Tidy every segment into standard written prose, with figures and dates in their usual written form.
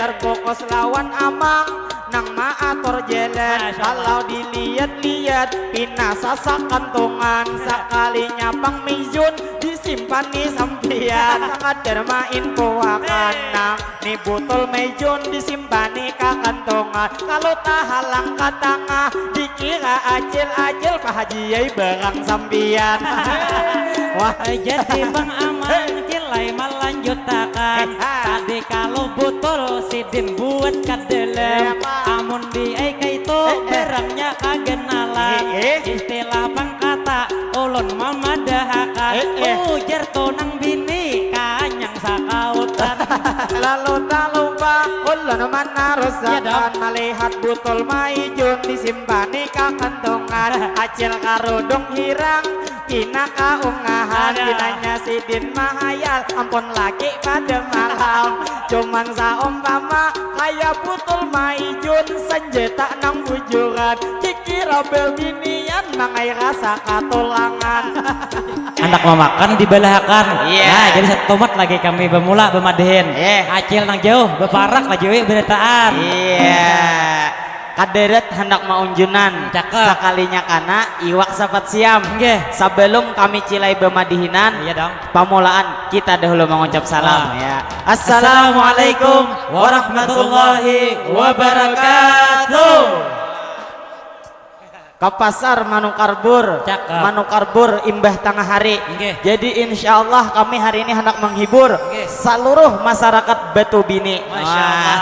Jar kokos lawan amang nang maator jalan. Kalau dilihat-lihat pina sasak kantongan. Sekalinya pang mizun disimpan di sampian. Kadar main puakan nang ni botol mejun disimpan di kantongan. Kalau tahalang ke tengah dikira acil-acil Pak Haji yai barang sampian. Wah jadi Bang Aman kilai melanjutakan. Tadi kalau botol sidin buat kadelem. Amun di Eka itu barangnya kagenalan. Istilah bang kata ulun mamadahakan. Ujar tonang bini kanyang sakautan. Lalu tak lupa ulun menarusakan melihat botol maijun disimpan di kantongan. Acil karudung hirang kina kaungahan. Kinanya sidin mahayal ampun laki pada malam. Cuman saumpama kayak botol maijun senjata nang bujuran. Kikira bebinian mangai rasa katulangan. Anak memakan dibalahakan. Nah jadi satu tomat lagi kami bermula bermadihin. Acil nang jauh beparak lagi beritaan. Kaderet hendak maunjunan sekalinya kana iwak sapat siam. Sebelum kami cilai bemadihinan, pamulaan kita dahulu mengucap salam ya. Assalamualaikum warahmatullahi wabarakatuh. Ke pasar Manukarbur, Manukarbur Imbah Tengah Hari. Jadi insya Allah kami hari ini hendak menghibur seluruh masyarakat Batu Bini. Masya Allah.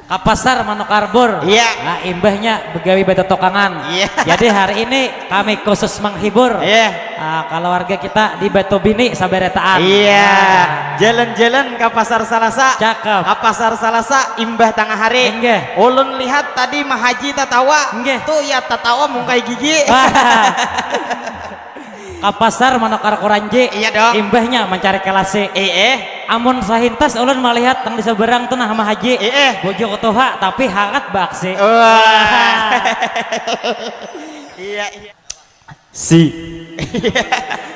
Ke pasar Manukarbur. Nah, imbahnya begawi batu tokangan. Jadi hari ini kami khusus menghibur kalau warga kita di Batu Bini saberetaan. Jalan-jalan ke pasar Salasa. Cakep. Ke pasar Salasa Imbah Tengah Hari. Ulun lihat tadi Mahaji tatawa. Tuh ya tatawa mungkai gigi. Ke pasar Manukar Kuranji. Imbahnya mencari kelasi. Amun sahintas ulun melihat tang di seberang tuh nah sama Haji. Bojo ketuha tapi hangat baksi.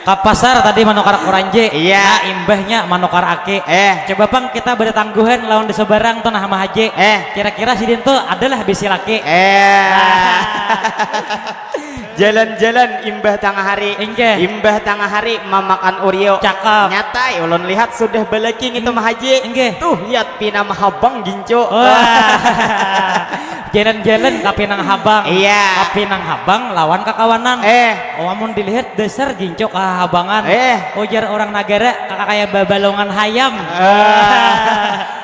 Ke pasar tadi Manukar Kuranji. Nah imbahnya Manukar Aki. Coba bang kita bertangguhan lawan di seberang tuh nah sama Haji. Kira-kira si Dintu adalah bisi laki. Jalan-jalan Imbah Tengah Hari. Imbah Tengah Hari memakan Urio. Cakep. Nyata ulun lihat sudah beleking itu Mah Haji. Tuh lihat pina mahabang ginco. Jalan-jalan ke Pinang Habang. Ke Pinang Habang lawan kekawanan. Amun dilihat dasar ginco kehabangan. Ujar orang negara kakak kayak babalongan hayam.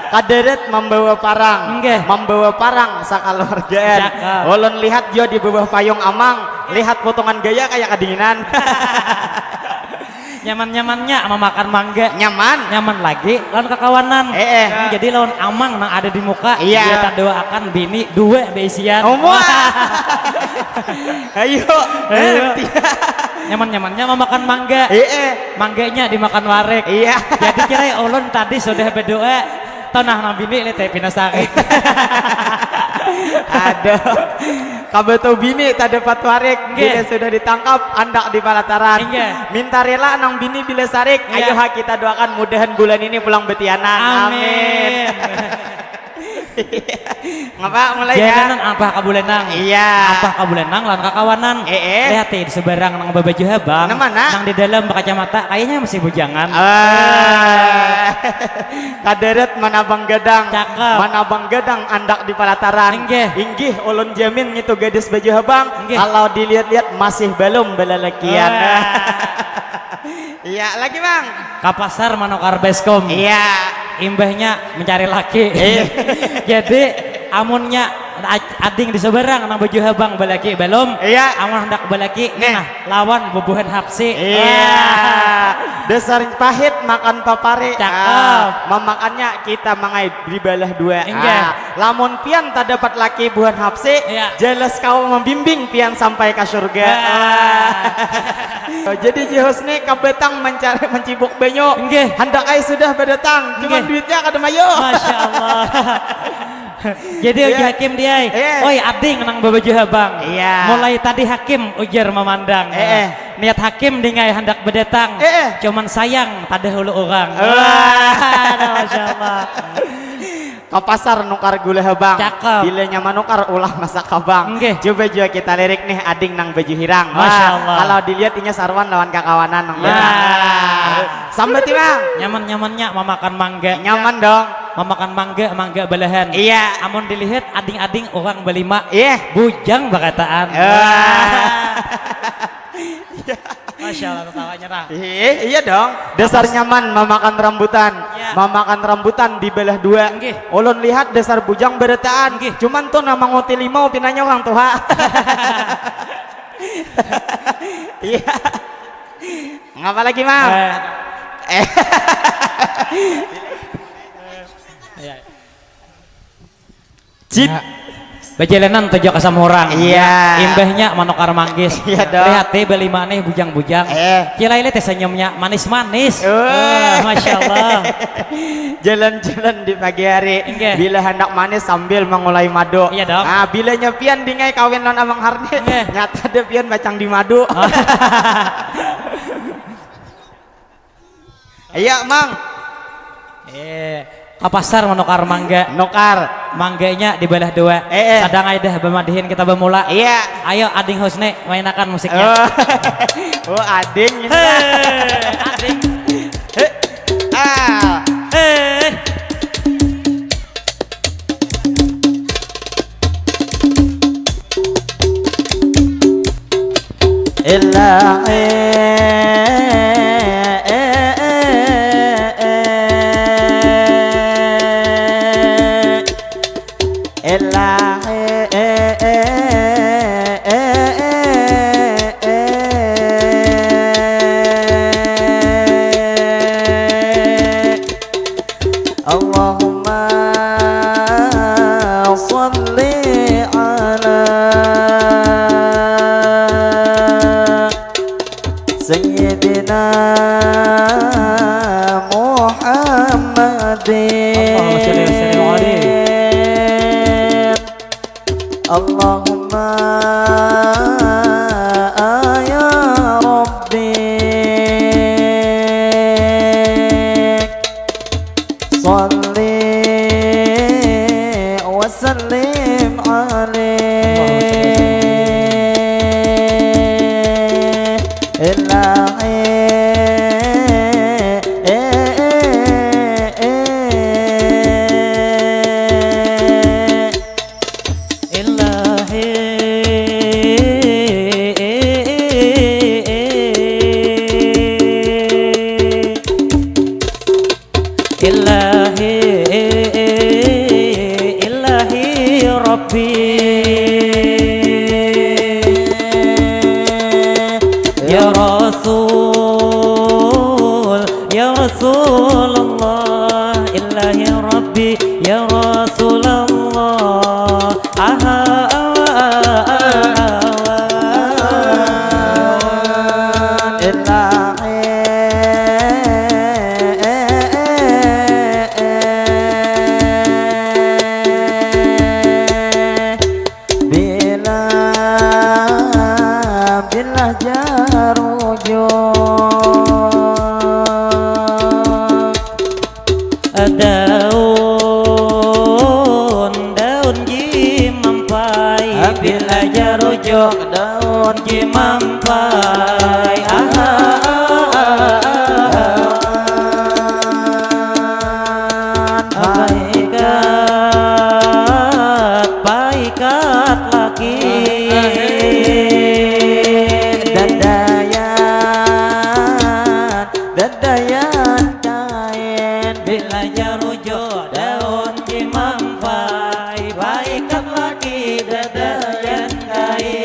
Kaderet membawa parang, membawa parang sakeluargaan. Ulun lihat dia di bawah payung amang, lihat potongan gaya kayak kedinginan. Nyaman-nyamannya memakan mangga. Nyaman lagi lawan kekawanan. Jadi lawan amang nang ada di muka. Kita doakan bini dua beisian. Ayo. Nyaman-nyamannya memakan mangga. Mangganya dimakan warek. Jadi kira ulun tadi sudah berdoa tanah nang bini le teh pinasakit. Aduh. Kabeto bini tak dapat warek. Bila sudah ditangkap andak di Palataran. Minta rela nang bini bila sarik. Ayo kita doakan mudahan bulan ini pulang betianan. Amin. Ngapa mulai jalanan apa kabulenang? Apa kabulenang lan kakawanan? Lihat di seberang nang babaju habang. Nang di dalam kacamata kayaknya masih bujangan. Kaderet manabang gadang. Cakep. Manabang gadang andak di Palataran. Inggih ulun jamin gitu gadis baju habang. Kalau dilihat-lihat masih belum belalekian. Lagi bang. Ke pasar Manukar Beskom. Imbahnya mencari laki. Jadi amunnya ading di seberang nang baju habang balaki belum. Amun hendak balaki nah lawan bubuhan hapsi. Dasar pahit makan papare. Cakep. Memakannya kita mangai di balah dua. Lamun pian tak dapat laki buhan hapsi. Jelas kau membimbing pian sampai ke surga. Jadi Jihusni kabetang mencibuk benyo. Hendak ai sudah berdatang. Cuman duitnya kada mayo. Masya Allah. Jadi uji hakim dia. Oi ading nang babaju habang. Mulai tadi hakim ujar memandang. Niat hakim dingai hendak berdatang. Cuman sayang tadi hulu orang. Masya Allah. Ke pasar nukar gula habang. Cakep. Bila nyaman nukar ulah masak habang. Coba juga kita lirik nih ading nang baju hirang. Masya Allah. Kalau dilihat inya sarwan lawan kakawanan nang Sambat bang. Nyaman-nyamannya memakan mangga. Nyaman dong. Memakan mangga belahan. Iya. Amun dilihat ading-ading orang berlima. Iya. Bujang bakataan. Masya Allah ketawanya nah. Iya dong. Dasar nyaman memakan rambutan. Memakan rambutan di belah dua. Ulun lihat dasar bujang beretaan. Cuman tuh nama ngoti limau pinanya orang tua. Iya. Ngapa lagi mam? Cip. Bejelenan tujuh kasam orang. Iya. Imbahnya manukar manggis. Iya dong. Lihat teh beli maneh bujang-bujang. Cilaile teh senyumnya manis-manis. Masya Allah. Jalan-jalan di pagi hari. Bila hendak manis sambil mengulai madu. Iya dong. Nah, bila nyepian dingai kawin lawan abang Harni. Nyata dia pian bacang di madu. Iya mang. Ke pasar menukar mangga. Nukar. Mangganya di belah dua. Sadang aja bemadihin kita bermula. Iya. Ayo ading Husni mainkan musiknya. Oh ading ini. Ading. Allahumma salli ala Sayyidina Muhammadin. Allahumma ya Rabbi salli wa sallim alaihi Ya Rasul, Ya Rasulullah, Ilahi Rabbi, Ya Rasulullah. Daun jimampai bila jarujuk daun jimampai paikat laki dadayan kain bila jarujuk daun jimampai paikat laki dadayan kain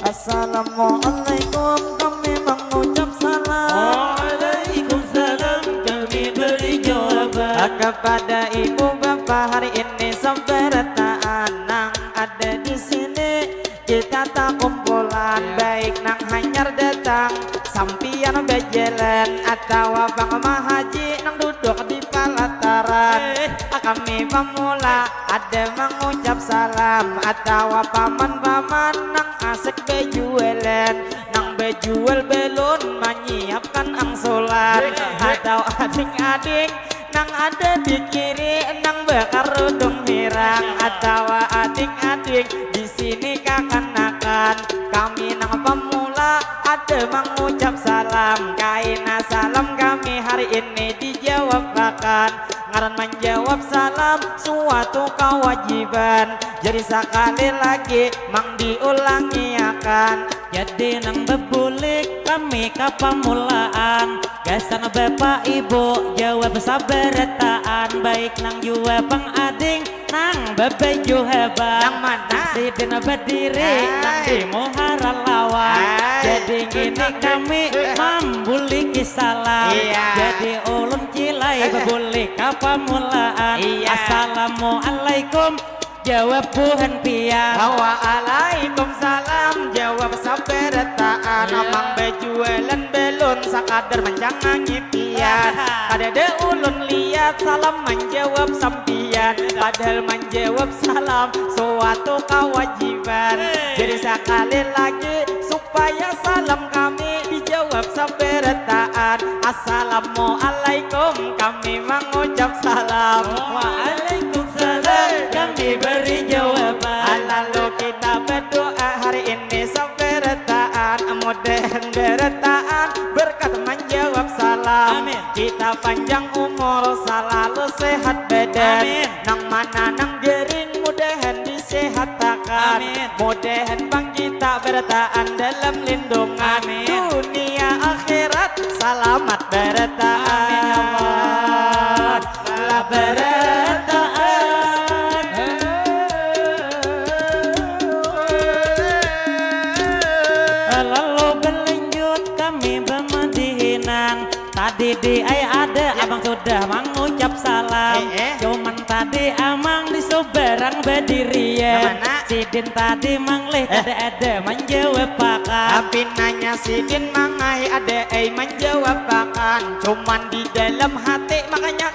Assalamualaikum kami mengucap salam. Waalaikumsalam kami beri jawaban Kepada ibu bapak hari ini seberta anang ada di sini. kita tak kumpulan baik nang hanyar datang sampian bejalan atau bang mahaji nang duduk di pelataran kami pemula ada mengucap salam atau paman-paman nang asik bejualan nang bejual belon menyiapkan angsulan atau adik-adik nang ada di kiri nang bakar rudung hirang atau adik-adik di sini kakanakan kami nang pemula ada mengucap salam kaina salam kami hari ini dijawab akan ngaran menjawab salam suatu kewajiban jadi sekali lagi mang diulangi akan jadi nang bebulik kami kapamulaan gasan bapak ibu jawab saberetaan baik nang jua pang ading nang bebeju hebat nang mana sidin berdiri nang di muhara lawan jadi gini kami membuliki salam jadi ulun cilai bebulik kapamulaan assalamualaikum jawab buhan pian waalaikumsalam jawab saberetaan amang bejualan belon sakadar menjangan ngipian ada de ulun lihat salam menjawab sampian padahal menjawab salam suatu kewajiban jadi sekali lagi supaya salam kami dijawab saberetaan assalamualaikum kami mengucap salam waalaikumsalam kami beri jawaban lalu kita berdoa hari ini saberetaan mudah-mudahan beretaan berkat menjawab salam amin. Kita panjang umur selalu sehat badan amin. Nang mana nang jering mudahan disehatkan mudahan bang kita bertahan dalam lindungan amin. Dunia akhirat selamat bertahan amin ya Allah lah bertahan lalu berlanjut kami bermadihinan tadi di ada abang sudah mengucap salam cuman tadi amang di soberang berdirian sidin tadi mangleh ada menjawab pakan tapi nanya sidin mangai ada menjawab pakan cuman di dalam hati makanya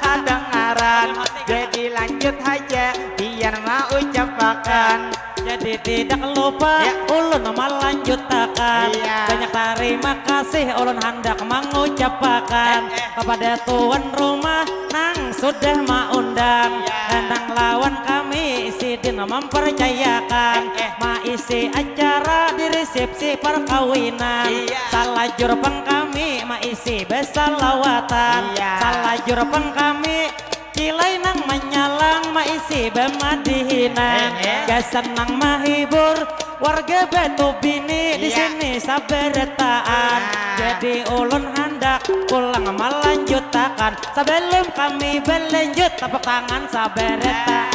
ada ngaran jadi lanjut aja biar mau ucap pakan jadi tidak lupa ulun melanjutkan banyak terima kasih ulun hendak mengucapkan kepada tuan rumah nang sudah mengundang nang lawan kami sidin mempercayakan maisi acara di resepsi perkawinan salah jurpeng kami maisi besalawatan salah jurpeng kami cilai nang menyalang maisi bemadihinan gasan nang mahibur warga batu bini di sini saberetaan jadi ulun hendak pulang melanjutkan sebelum kami berlanjut tepuk tangan saberetaan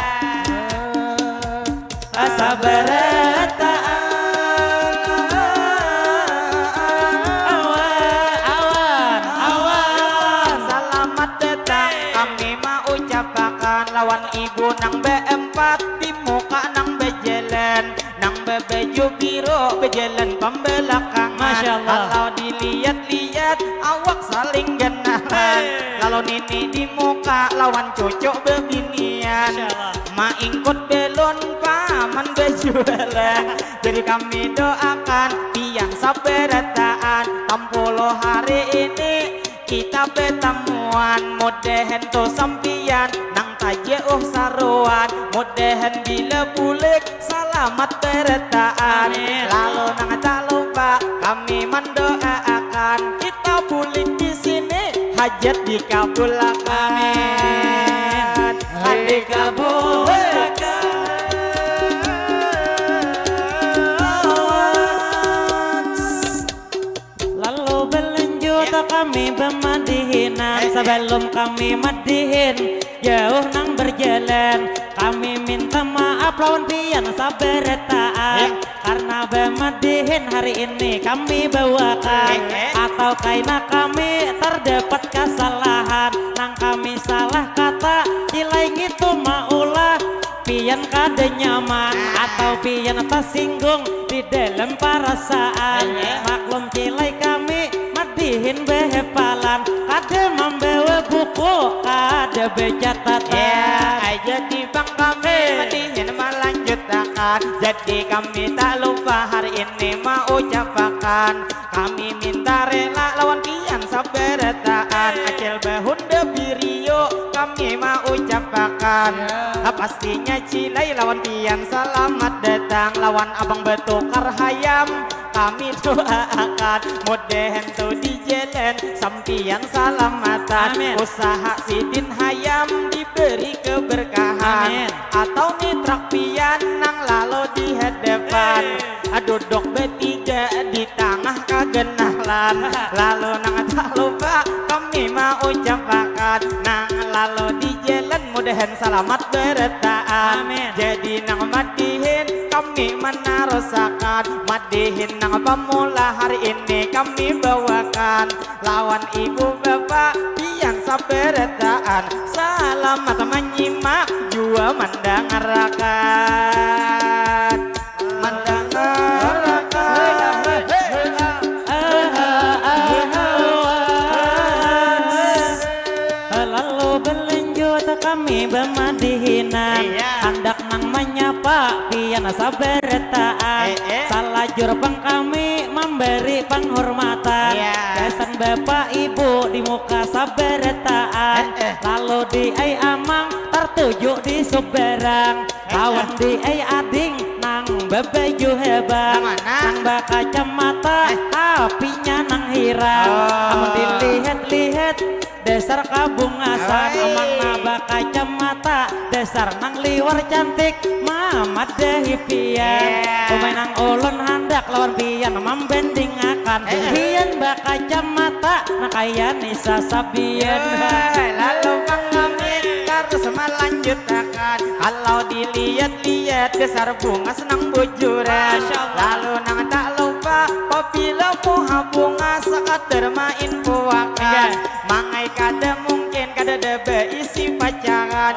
saberetaan lawan ibu nang beempat di muka nang bejalan nang bebeju biru bejalan pembelakangan kalau dilihat-lihat awak saling genahan kalau nini di muka lawan cocok bebinian ma ingkut belon paman bejualan jadi kami doakan pian saberetaan 60 hari ini kita pertemuan mudahan to sampian nang tajauh saruan mudahan bila bulik selamat bertaan lalu nang tak lupa kami mendoakan kita bulik di sini hajat dikabulkan dikabulkan lalu berlanjut kami bermadihinan sebelum kami madihin jauh nang berjalan kami minta maaf lawan pian saberetaan karena bermadihin hari ini kami bawakan atau kaina kami terdapat kesalahan nang kami salah kata cilai gitu maulah pian kada nyaman atau pian tersinggung di dalam perasaan. Maklum cilai kami madihin behepalan, kada membawa buku, kada becatatan. Jadi bang kami madihin melanjutkan, jadi kami tak lupa hari ini mau ucapkan, kami minta rela lawan pian sabarataan, acil behunda birio kami mau ucapkan. Pastinya cilai lawan pian selamat datang, lawan abang betukar hayam kami doakan, mudahan tuh di jalan sampian salamatan. Usaha sidin hayam diberi keberkahan, atau nitrak pian nang lalu di hadapan, duduk bertiga di tengah kagenalan, lalu nang tak lupa kami mau ucapkan, nang lalu di jalan mudahan selamat bertaan. Jadi nang madihin kami menarusakan, madihin nang pemula hari ini kami bawakan, lawan ibu bapak pian sabarataan, selamat menyimak jua mendengarkan. Lalu berlanjut kami bermadihinan, hendak nang menyapa pian sabarataan, salajur pang kami memberi penghormatan, kesan bapak ibu di muka sabarataan, lalu di ai amang tertuju di Suberang, lawan di ai ading nang bebeju hebang, nang baka kacamata apinya nang hirang, amun dilihat-lihat dasar kabungasan, amang nabak kacamata dasar nang liwar cantik mamat dehipian, pemain nang ulun handak lawan pian membandingakan, pian bak kacamata nak kaya nisa sabian. Lalu bang kami harus melanjutkan, kalau dilihat-lihat dasar bunga senang bujuran, lalu nang tak lupa apabila muha bunga sekadar main puakan, mangai kada mungkin kada debe isi pacaran,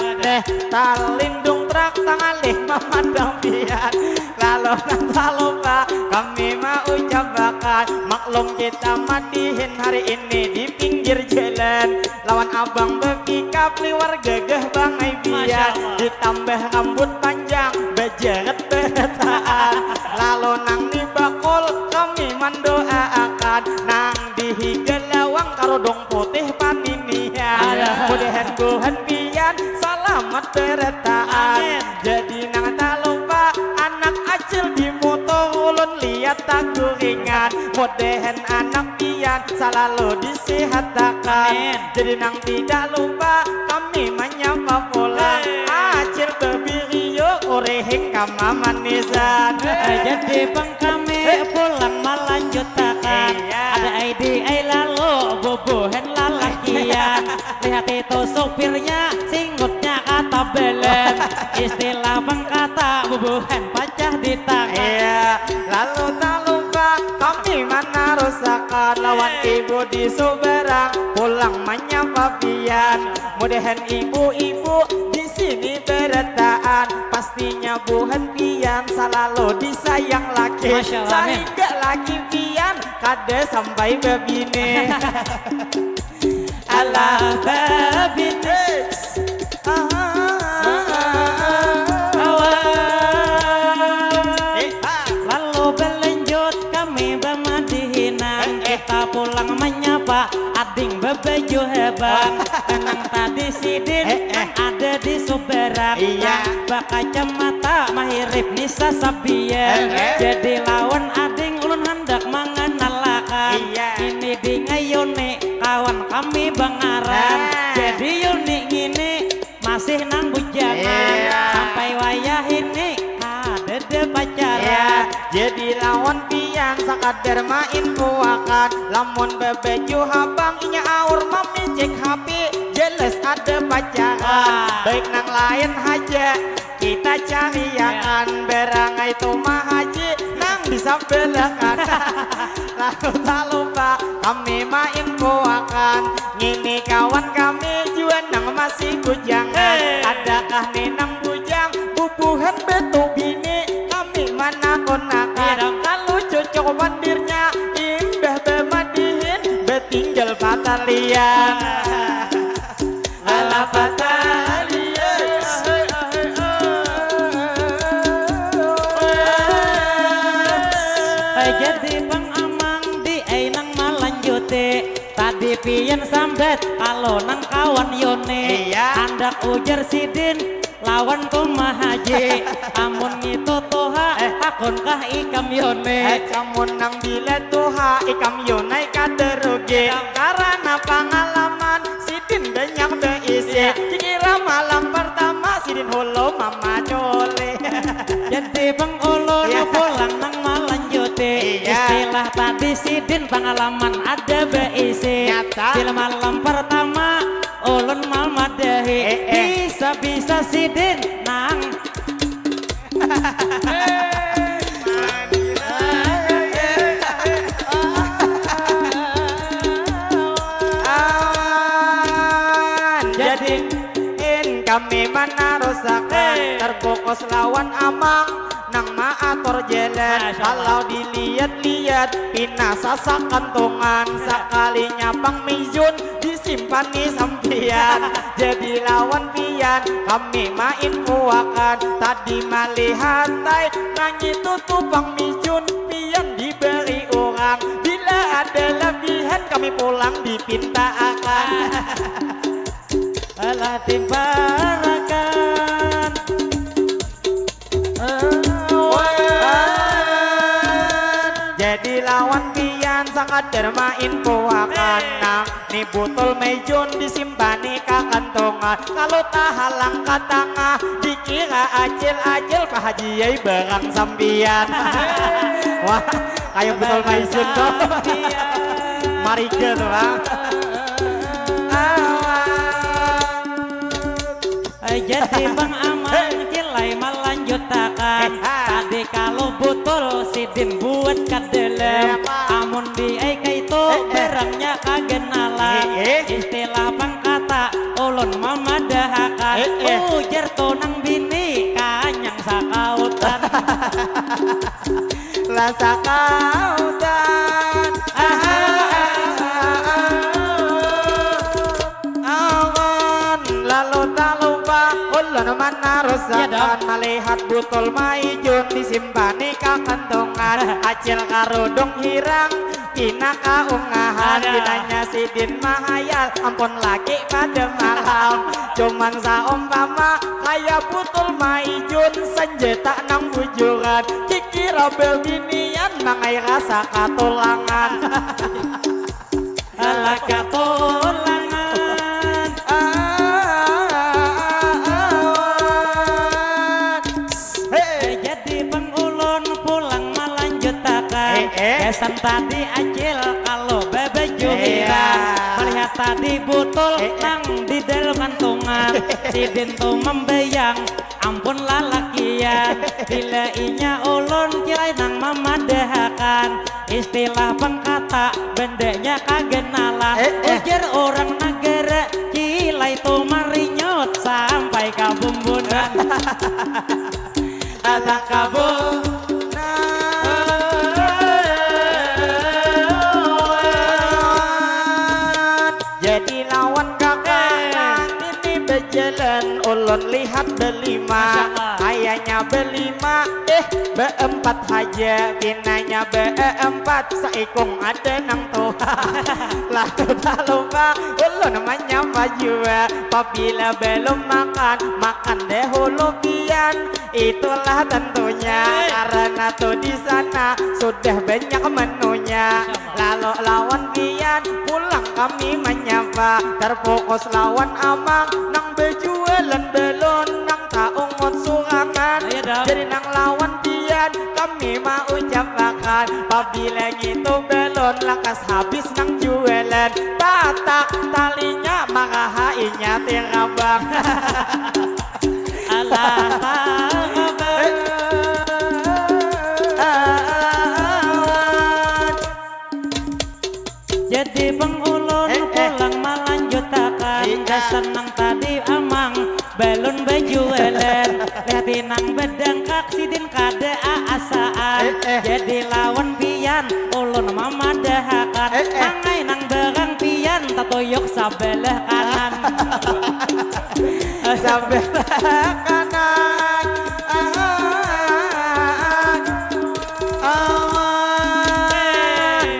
talindung trak tangalih memadang pian, lalu nang tak lupa kami mau ucapkan, maklum kita madihin hari ini di pinggir jalan, lawan abang berpikap liwar gagah bangai biar, ditambah rambut panjang bejeret berataan, lalu nang di bakul kami mendoakan, nang di higalawang karodong putih paninian, mudahan Tuhan pian selamat berataan. Jadi nang tak lupa anak acil di motor ulun lihat tak kuringan, mudahan anak pian selalu disehatkan. Jadi nang tidak lupa kami menyapa pula acil bebirio orehing kama manisan. Jadi bang kami pulang melanjutkan, ada ide lalu bubuhan lalakian, lihat itu sopirnya singutnya kata belen, istilah bang kata bubuhan pacah di tangan. Lalu tak lupa kami menarusakan, lawan ibu di Suberang pulang menyapa pian, mudahan ibu-ibu di sini berataan, pastinya buhan pian selalu disayang laki, sehingga laki pian kada sampai bebine. Alah bebine lalu berlanjut kami bermadihinan, kita pulang menyapa ading bebeju hebang, tenang tadi sidin ada di Suberang, bak kacamata mahirip nisa sabian, jadi lawan ading ulun hendak mengenalakan, ini di ngayone kawan kami bangaran, jadi Yuni ini masih nang bujangan, sampai wayah ini ada de pacaran. Jadi lawan pian sakadar main puakan, lamun bebeju habang inya aur mami cek HP jelas ada pacaran, baik nang lain haja kita cariakan, berangai tumah haji nang bisa belakan. Lalu tak lupa kami main puakan, ngini kawan kami juan nang masih bujangan, adakah nenang bujang batalian ala batalian jadi Bang Amang di nang malanjute tadi pian sambat kalau nang kawan yone andak ujar sidin lawan kumahaji amun itu toha akunkah ikam yone camun nang bilet tuha ikam yonai kaderuge karena pengalaman sidin banyak beisi kira malam pertama sidin holo mama cole jadi Bang Olo pulang nang malanjute istilah tadi sidin pengalaman ada beisi di malam pertama ulun mama dahi bisa sidin nang jadi kami menarusakan terfokus lawan Amang nang maatur jalan kalau dilihat-lihat pina sasak kantongan sekalinya Pang Mijun disimpani sampian jadi lawan pian kami main kuakan tadi melihat nang itu tuh Pang Mijun pian diberi orang bila ada lebihan kami pulang dipinta akan alah timbarakan jadi lawan pian sangat main kuakan nang ni botol Mijun disimpani ke kantongan kalau tak halang ke tengah dikira acil-acil Pak Haji Yai barang sampian wah kayak botol Mijun tuh mariga tuh bang jadi Bang Amang kilai melanjutakan tadi kalau botol sidin buat kadelem amun di eka itu barangnya kagenalan istilah Bang kata ulun mamadahakan ujar tonang bini kanyang sakautan lah sakautan lalu tak lupa ulun menarusakan melihat botol Mijun disimpani ke kantongan acil karudung hirang kina kaungahan kinanya sidin mahayal ampun laki pada malam cuman saumpama kayak botol Mijun senjata nang bujuran kikira belbinian mangai rasa katulangan ala katulangan kesan tadi acil kalau bebe juhira melihat tadi botol nang di dalam kantongan sidin tuh membayang ampun lalakian bila inya ulun kira nang mamadahakan istilah Bang kata bendanya kagenalan ujar orang negara kilai tuh marinyot sampai kabumbunan ada kabum jadi lawan kakak ini berjalan ulun lihat berlima kayaknya berlima beempat aja binanya beempat seikung ada nang tuha lalu tak lupa ulun namanya maju apabila belum makan dahulu pian itulah tentunya karena tuh di sana sudah banyak menunya lalu lawan pian pulang kami menyapa terfokus lawan Amang nang berjualan belon nang taungut surangan jadi nang lawan pian kami mau ucapakan apabila gitu belon lakas habis nang jualan patah talinya marahainya tirabang alah jadi Bang ulun pulang melanjutakan senang tadi Amang belon bejualan lihatin nang bedangkak sidin kada asaan jadi lawan pian ulun mamadahakan mangai nang barang pian tatuyuk sebelah kanan. Sebelah kanan.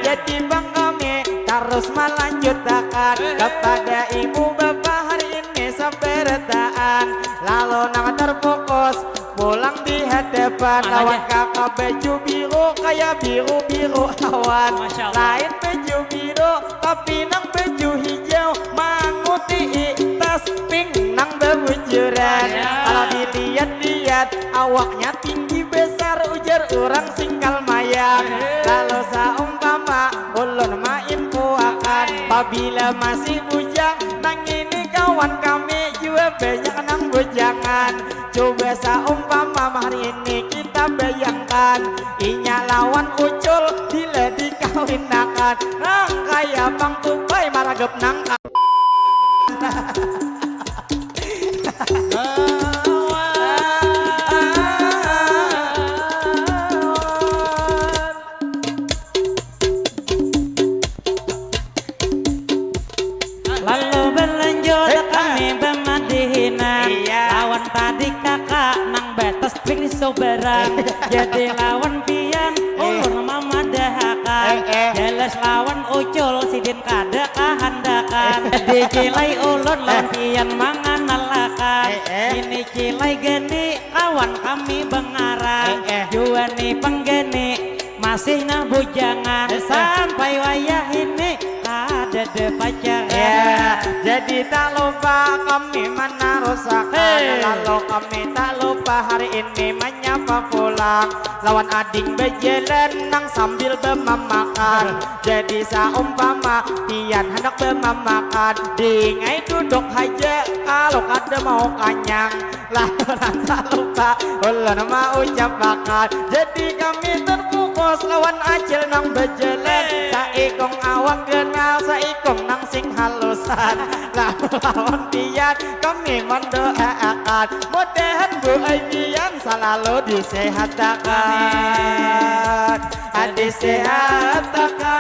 Jadi bang kami terus melanjutkan kepada ibu bapak hari ini sabarataan. Lalu nang terfokus pulang di hadapan lawan kakak baju biru kayak biru awan. Lain baju biru tapi nang baju hijau manguti tas pink nang bebujuran. Kalau dilihat-lihat awaknya tinggi besar ujar orang singkal mayang. Lalu saumpama ulun main puakan apabila masih bujang nang ini kawan kami juga banyak nang bujangan. Coba saumpama hari ini kita bayangkan inya lawan ucul bila dikawinakan nang kaya bang tupai maragep nang Lalu berlanjut kami bermadihinan. Lawan tadi kakak nang batas ping soberan. Jadi lawan pian ulun mama dahakan. Jelas lawan ucul sidin kada kahandakan. Jadi cilai ulun lawan pian manganalakan. Ini cilai geni kawan kami bengaran. Jua nih penggeni masih nabujangan sampai wayah ini ada pacar. Ya, jadi tak lupa kami menarusakan. Lalu kami tak lupa hari ini menyapa pulang. Lawan ading berjalan nang sambil bermamakan. Jadi saumpama pian hendak bermamakan dingai duduk aja kalau kada mau kanyang. Lalu tak lupa ulun mau ucapakan. Jadi kami terfokus lawan acil nang berjalan. Saikong awak kenal saikong nang sing halusan. Lawan pian kami mendoakan mudahan Bu Aibian selalu disehatkan. Disehatkan.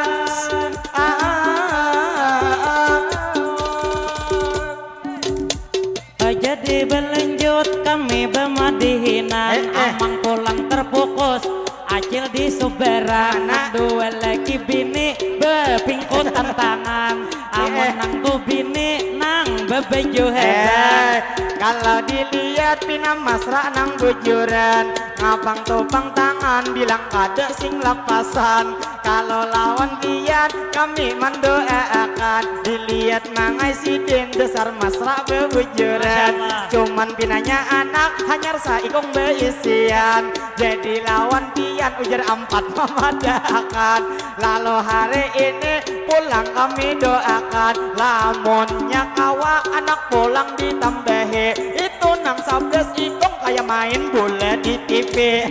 Jadi berlanjut kami bermadihinan. Amang pulang terfokus acil di suberan. Dua lagi bini bepingkut tantangan. Amun nang tu bini nang bebeju hebat. Kalau dilihat pina masra nang bujuran ngabang topang tangan bilang kada sing lepasan. Kalau lawan kian kami mendoakan dilihat mangai sidin besar masra bebujuran. Cuman pinanya anak hanyar saikong beisian. Jadi lawan pian ujar empat memadakan. Lalu hari ini pulang kami doakan lamunnya kawa anak pulang ditambahi itu nang 11 ikong kayak main bola di TV.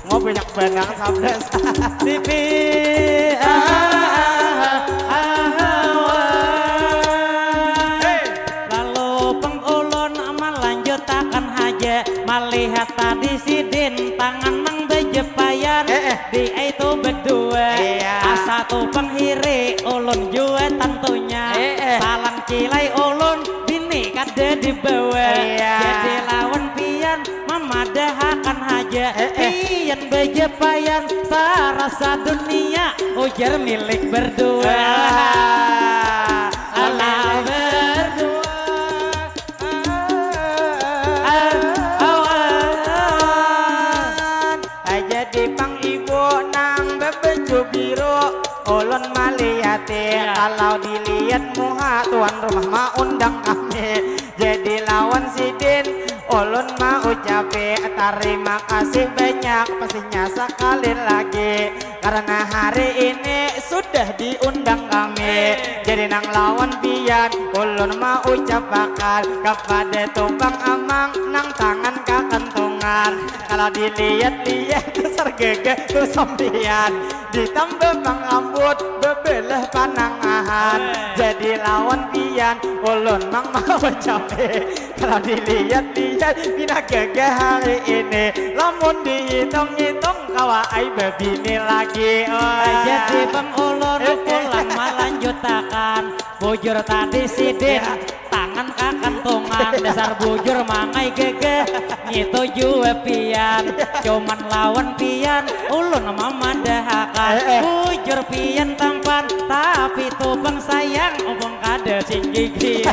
Mau banyak banget 11 TV. Lalu pengulun melanjutkan haja melihat tadi sidin tangan nang bejepayan. Di itu berdua asa tu penghiri ulun jua tentunya. Salang cilai ulun bini kada dibawa. Jadi lawan pian memadahakan haja. Pian bejepayan sarasa dunia ujar milik berdua. Allah berdua. Jadi pang ibu nang bebeju biru ulun malihati. Kalau dilihat muha tuan rumah ma undang kami. Jadi lawan sidin ulun mau ucapi terima kasih banyak pastinya sekali lagi karena hari ini sudah diundang kami. Jadi nang lawan pian ulun mau ucapakan kepada tumpang amang nang tangan kakentungan. Kalau dilihat-lihat besar gege tu sampian ditambah bang rambut bebelah panangahan. Jadi lawan pian ulun mang mau ucapi kalau dilihat-lihat bina gege hari ini lamun dihitung-hitung kawa ai bebini lagi. Jadi bang ulun pulang melanjut lanjutakan bujur tadi sidin tangan kakantungan dasar bujur mangai gege nyitu jue pian cuman lawan pian ulun mamadahakan bujur pian tampan tapi tupang sayang omong kade sing gigi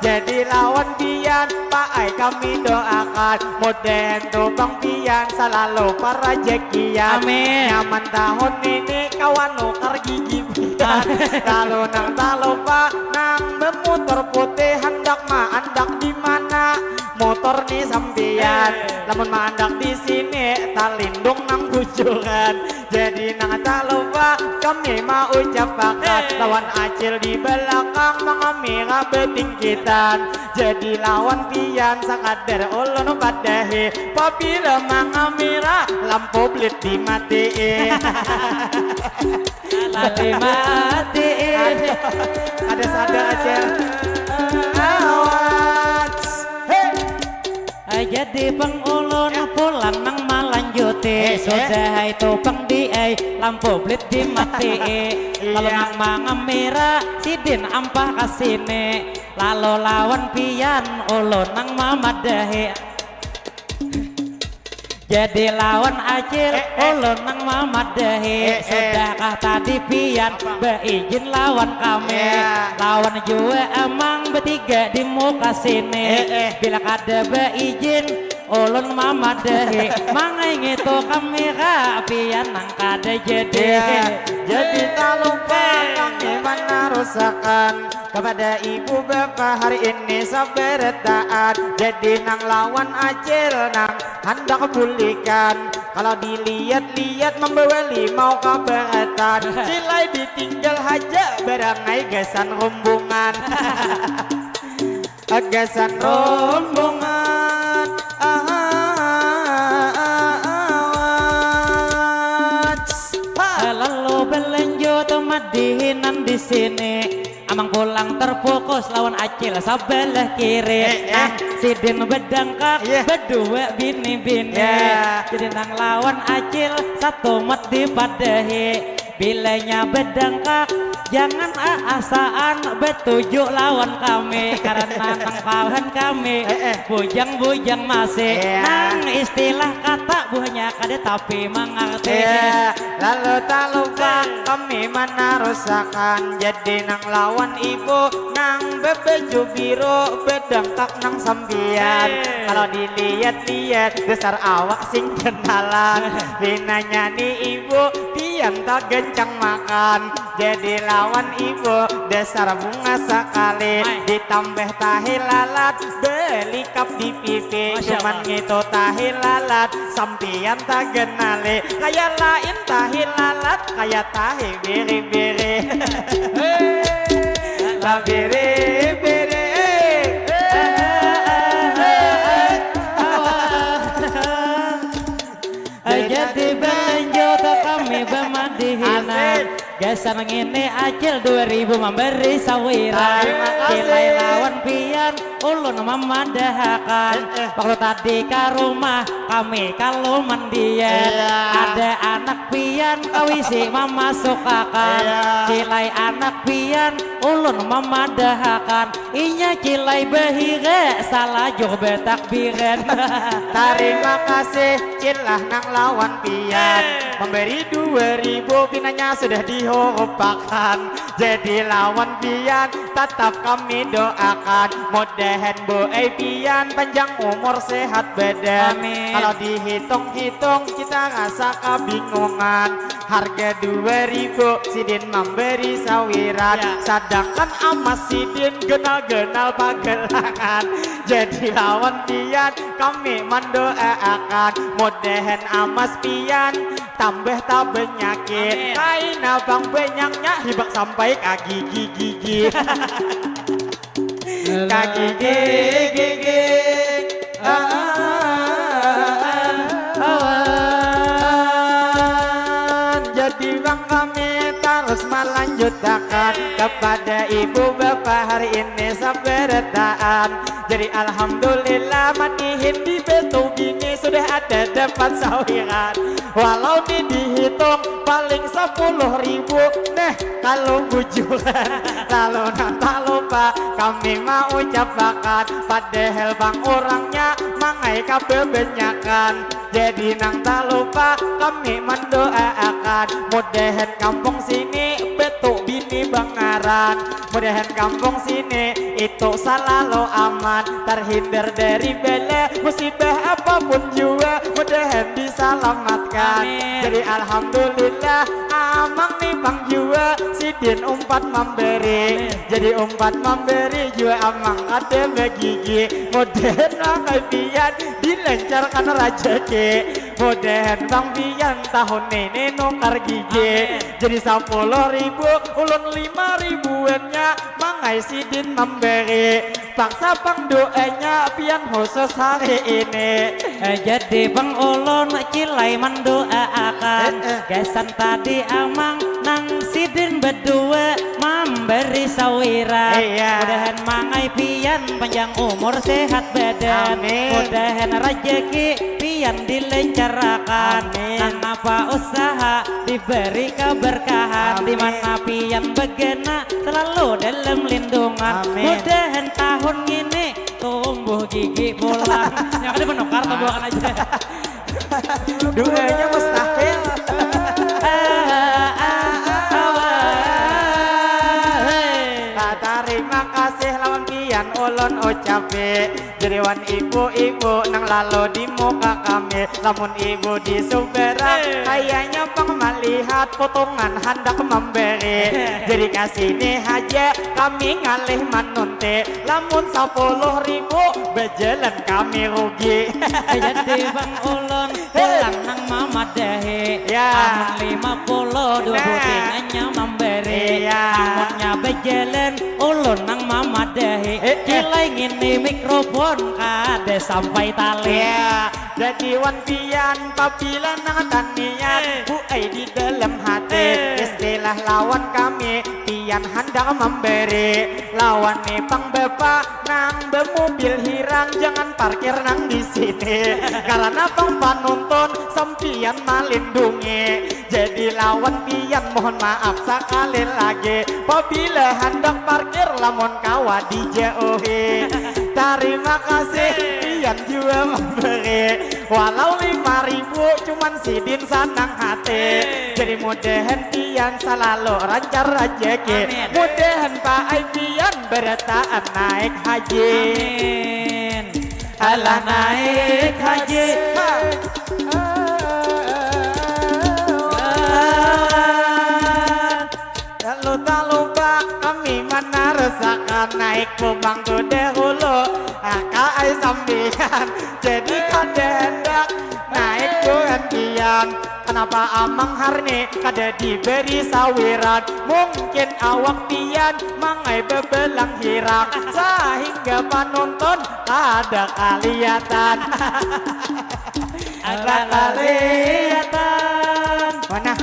jadi lawan pian Pak Ai kami doakan mudah tupang pian selalu parajekian amin nyaman tahun ini kawan nukar gigi pian lalu nang talopa nang memutar putih hendak maandak di mana motor nih sampian lamun maandak di sini talindung nang bujukan jadi nang talopa kami mau ucapakan lawan acil di belakang mengamira betingkitan jadi lawan pian sakadar ulun padahi papila mengamira lampu blit dimatiin lali matiin ada sada aja awas jadi pengulun pulang nang malanjuti sudah itu peng di lampu blit dimati lalu nang mangamira sidin ampah kasine lalu lawan pian ulun nang mamadahi jadi lawan acil ulun nang mamadahi sudahkah tadi pian beizin lawan kami lawan jua emang bertiga di muka sini bila kada beizin ulun mamadahi mangai ngitu kami pian nang kada jadi tak lupa kami mana rusakan kepada ibu bapak hari ini sabar taat jadi nang lawan acil nang hendak pulihkan kalau dilihat-lihat membawa limau keberatan silai ditinggal aja berangai gesan rombongan gesan rombongan lalu belanjut madihinan di sini amang pulang terfokus lawan acil sebelah kiri sidin bedangkak berdua bini-bini jadi nang lawan acil satu mat dipadahi bilanya bedangkak jangan asaan betujuk lawan kami karena nang kawan kami bujang-bujang masih nang istilah kata buahnya kada tapi mengerti lalu tak lupa kami mana rusakan jadi nang lawan ibu nang bebeju biru bedangkak nang sambian kalau dilihat-lihat besar awak sing kenalan binanya nih ibu pian tak gencang makan jadi lawan ibu dasar bunga sekali ditambah tahi lalat beli kap di pipi cuman gitu tahi lalat sampian tak genali kayak lain tahi lalat kayak tahi biri-biri la biri-biri jadi belanjut kami bemadihinan Gesan ngene acil 2000 memberi sawiran Kilai lawan pian ulun memadahakan Waktu tadi ke rumah kami kalau mandian Ada anak pian kawisi memasukakan Kilai anak pian ulun memadahakan Inya kilai behire salah jauh betakbiran Terima kasih cilah nang lawan pian Memberi 2000 pinanya sudah dihopakan Jadi lawan pian tetap kami doakan Mudahan bu pian panjang umur sehat badan Kalau dihitung-hitung kita rasa kebingungan Harga 2000 sidin memberi sawiran Sedangkan amas sidin genal-genal pagelangan Jadi lawan pian kami mendoakan Mudahan amas pian tambah tak penyakit Kaina bang banyaknya hibak sampai kaki gigi kaki gigi jadi bang kami terus melanjutkan kepada ibu bapak hari ini sabarataan Jadi alhamdulillah manihin di betul bini sudah ada dapat sawiran. Walau dihitung paling 10.000. Nah kalau bujuran lalu tak lupa kami mau ucapkan. Padahal bang orangnya mangai kabel benyakan. Jadi nang tak lupa kami mendoakan. Mudahan kampung sini betul bini bangaran. Mudahan kampung sini itu selalu aman, terhindar dari bala musibah apapun juga. Mudahan diselamatkan. Jadi alhamdulillah amang nih bang juga sidin umpat memberi. Jadi umpat memberi juga amang ada begigi. Mudahan mangai pian dilancarkan rezeki. Mudahan bang pian tahun ini nukar gigi. Jadi 10.000 ulun 5.000-annya mangai sidin memberi. Paksa bang doanya pian khusus hari ini. Jadi bang ulun cilai mendoakan. Gesan tadi amang nang sidin berdua memberi sawiran. Mudahan mangai pian panjang umur sehat badan. Mudahan rezeki pian dilancarkan. Nang apa usaha diberi keberkahan. Dimana pian begena selalu dalam lindungan. Mudahan tahun ini tumbuh gigi pulang. Yang ada menukar tumbuhan aja. Doanya mustahil. Terima kasih lawan pian ulun ucape. Jadi wan ibu-ibu nang lalu di muka kami. Lamun ibu di Sumberang kayaknya bang melihat potongan hendak memberi. Jadi kasih nih aja kami ngalih manunte. Lamun 10.000 berjalan kami rugi. Jadi bang ulun pulang nang mamadahi. Amun 50 dua butingannya memberi. Amutnya berjalan ulun nang mamadahi. Kilai ngini mikrofon kade sampai tali. Jadi wan pian apabila nang tanian bu di dalam hati. Istilah lawan kami pian hendak memberi. Lawan nih pang bapak nang bermobil hirang jangan parkir nang di sini. Karena pang penonton sampian melindungi. Jadi lawan pian mohon maaf sekali lagi. Apabila hendak parkir lamun kawa dijauhi. Terima kasih pian juga memberi. Walau 5.000 cuman sidin senang hati. Jadi mudahan pian selalu lancar rezeki. Mudahan Pak pian bertaan naik haji. Amin. Alah naik haji. Lalu tak lupa kami mana resakan naik kubang gede hulu. Kai sambian jadi kada hendak naik gantian. Kenapa amang harni kada diberi sawiran? Mungkin awak pian mangai bebelang hirang. Sehingga penonton kada kelihatan. Ada kelihatan. Mana?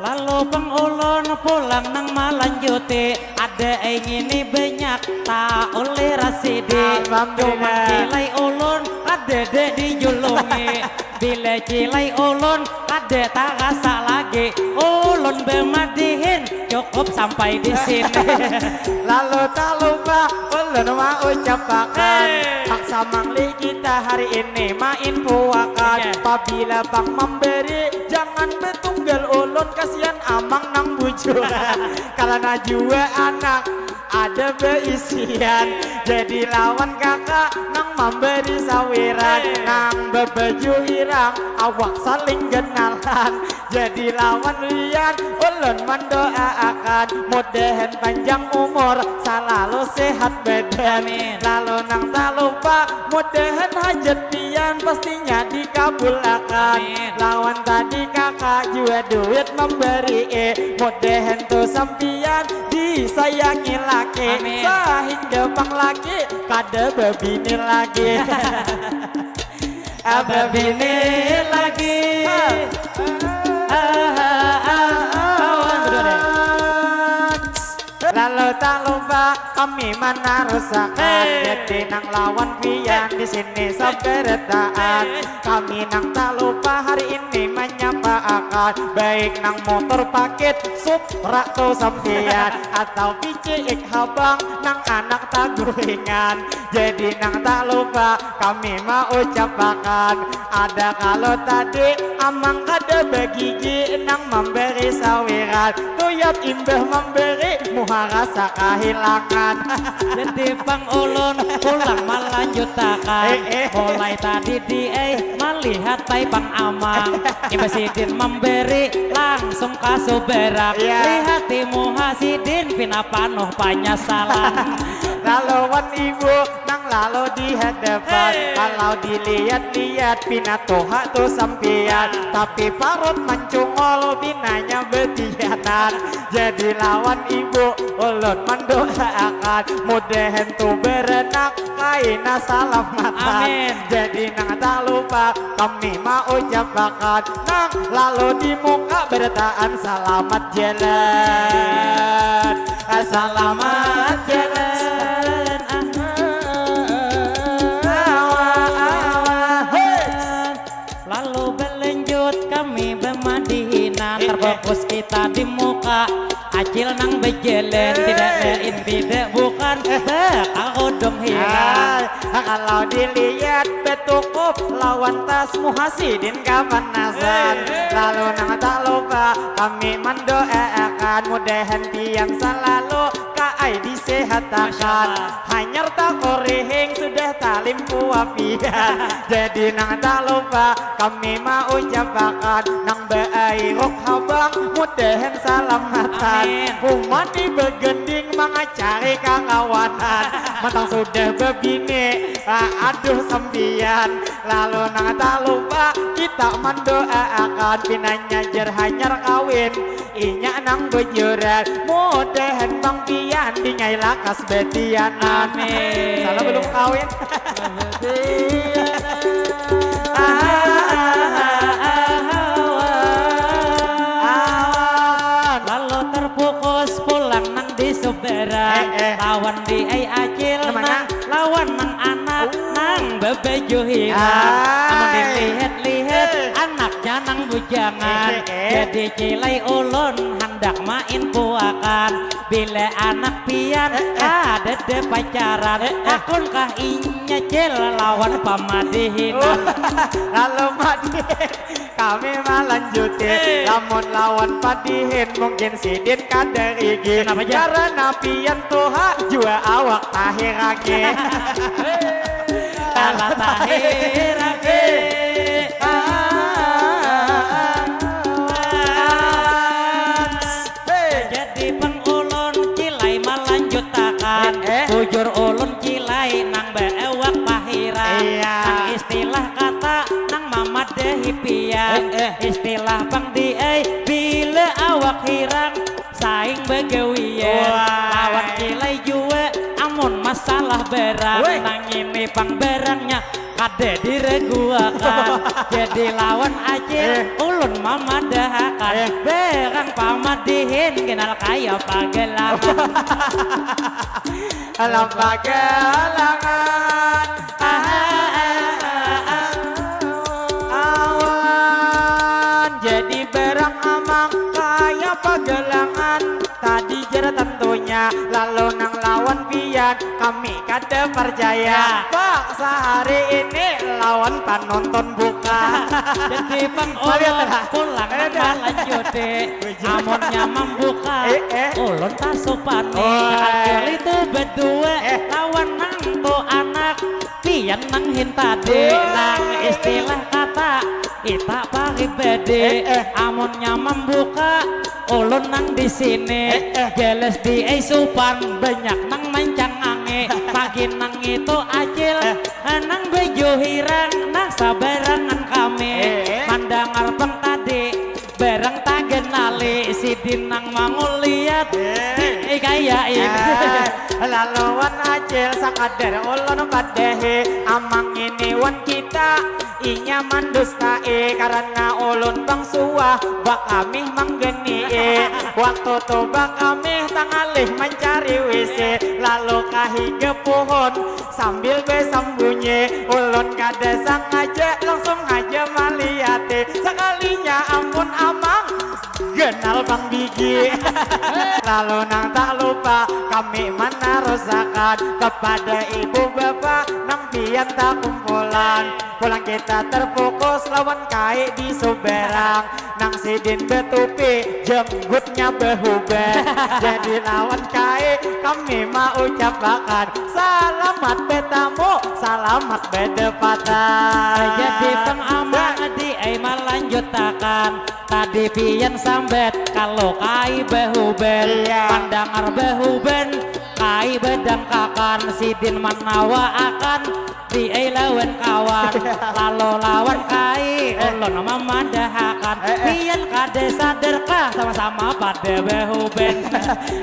Lalu bang ulun pulang nang malanjuti. Ada ini banyak tak oleh rasidi. Cuma cilai ulun ada dijulungi. Bila cilai ulun ada tak rasa lagi. Ulun bermadihin cukup sampai di sini. Lalu tak lupa ulun mau ucapkan. Paksa mangli kita hari ini main puakan. Apabila bang memberi jangan betunggal ulun kasihan amang nang bujuran. Karena juga anak ada beisian. Jadi lawan kakak nang memberi sawiran. Nang bebaju hirang awak saling kenalan. Jadi lawan lian ulun mendoakan. Mudahan panjang umur selalu sehat badan. Lalu nang tak lupa mudahan hajat pian pastinya dikabulkan. Lawan tadi kakak juga duit memberi. Mudahan tuh sampian disayangi laki. Sehingga bang laki kada bebini lagi. Bebini lagi. lupa kami mana rusakan. Jadi nang lawan pian di sini seberdaan. Kami nang tak lupa hari ini menyapa akan. Baik nang motor paket sub rakto sampian atau picik habang nang anak taguringan. Jadi nang tak lupa kami mau ucapkan. Ada kalau tadi amang kada begigi nang memberi sawiran. Tuyat imbah memberi muha rasa kehilangan. Jadi pang ulun pulang melanjutakan. Mulai tadi melihat tai pang amang. Imbah sidin memberi langsung kasuberak. Lihati muha sidin pina panuh penyesalan. Laluan ibu nang lalu di hadapan. Kalau dilihat-lihat pina toha tu sampian. Tapi parut mencungol pinanya betianan. Jadi lawan ibu ulun mendoakan mudahan tu berenak kaina salamatan. Jadi nang tak lupa kami mau ucapkan nang lalu di muka bertaan selamat jalan. Selamat jalan. Lalu berlanjut kami bermadihinan. Terfokus kita di muka acil nang berjalan. Tidak lain tidak bukan kodong hilang. Kalau dilihat betukup lawan tas muhasidin kapanasan. Lalu nang tak lupa kami mendoakan mudahan tiang selalu kaai disehatakan. Hanyar tak koreheng sudah talim puapian. Jadi nang tak lupa kami mau ucapkan nang bairok habang mudahan salamatan. Umat di begending mengacari kakawanan. Matang sudah bebini aduh sembian. Lalu nang tak lupa kita mendoakan pinanya jer hanyar kawin inya nang bejuran mudahan bang pian dingai lakas betianan. Salah belum kawin. Lalu terfokus pulang nang di suberan. Lawan di acil nang lawan nang anak nang bebeju hilang. Amun dilihat-lihat anaknya nang bujangan. Jadi cilai ulun hendak main puakan. Bila anak pian ada de pacaran. Akunkah inya cil lawan pamadihinan. Lalu madihin kami melanjutin. Lamun lawan padihin mungkin sidin kadar igin. Karena pian tuha jua awak tahirage. Kalah tahirage. Jadi pengulun cilai melanjutakan. Bujur ulun cilai nang beewak pahiran. Nang istilah kata nang mamad dehipian. Istilah pang bila awak hirang saing begawian. Lawan cilai jua amun masalah berang. Nang ini pang berangnya kade direguakan. Jadi lawan aja ulun mamadahakan. Berang pamadihin kenal kaya pagelangan. Alam pagelangan awan. Jadi berang amang kaya pagelangan. Tadi jera tentunya lalu nang lawan pian kami kada percaya. Pak sehari ini lawan penonton buka. Jadi pengulun pulang nang lanjute. Amunnya membuka ulun tasupane. Kali itu berdua lawan nang tu anak pian nang hintade. Nang istilah kata ita pribadi. Amunnya membuka ulun nang di sini. Jelas di supan banyak nang mancang ange. Pagi nang itu acil nang bejo hirang nang sabarangan kami. Mandang arpeng tadi berang tak kenali si dinang mangul liat kaya ini laluan acil sakadar ulun badehe amang ini wan kita inya mandustai karena ulun bang suah bak kami manggeni waktu tu bak kami tangalih mencari WC lalu kahige pohon sambil besambunyi ulun kada sang aja langsung aja maliate sekalinya ampun amang kenal bang Bigi lalu nang tak lupa kami menarusakan kepada ibu bapak nang pian tak kumpulan pulang kita terfokus lawan kai di Suberang nang sidin betupi jenggutnya behuben jadi lawan kai kami mau ucapakan selamat betamu selamat bedepatan jadi pengaman di aiman lanjutakan tadi pian sambet kalau kai behuben pandangar behuben kai bedang kakan sidin manawa akan di lawan kawan lalu lawan kai ulun memandahakan pian kade sadarkah sama-sama pada behuben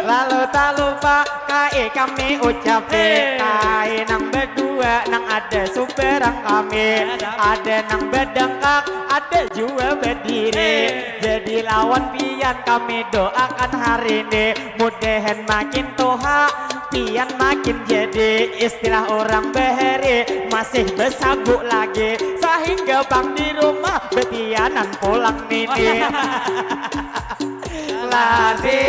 lalu tak lupa kai kami ucapin kai nang berdua nang ada Suberang kami ada nang bedengkak ada juga berdiri jadi lawan pian kami doakan hari ini mudahan makin toha pian makin jadi istilah orang beheri masih besabuk lagi sehingga bang di rumah betianan pulang nini lagi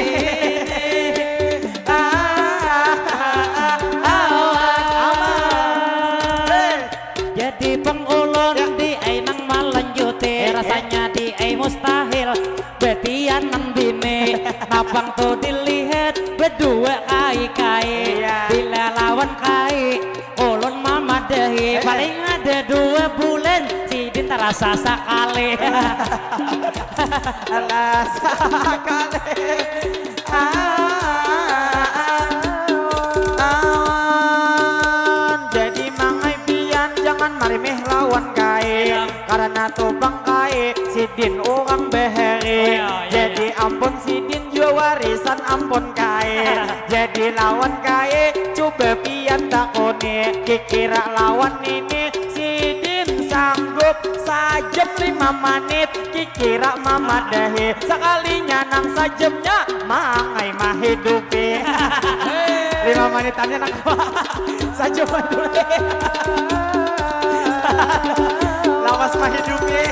jadi pengulun di ainang malanjute rasanya di ai mustahil betianan bini napang tuh dilihat berdua kai bila lawan kai ulun mamadahi paling ada 2 bulan sidin terasa sekali alas sekali jadi mangai pian jangan marimeh lawan kai karena tuh bang kai sidin orang beheri jadi ampun sidin jua warisan ampun kai jadi lawan kai coba pian takone kikira lawan ini sidin sanggup sajam 5 menit kikira mama dahi sekalinya nang sajamnya mangai mah hidupi 5 menitannya nang sajam dulu lawas mah hidupi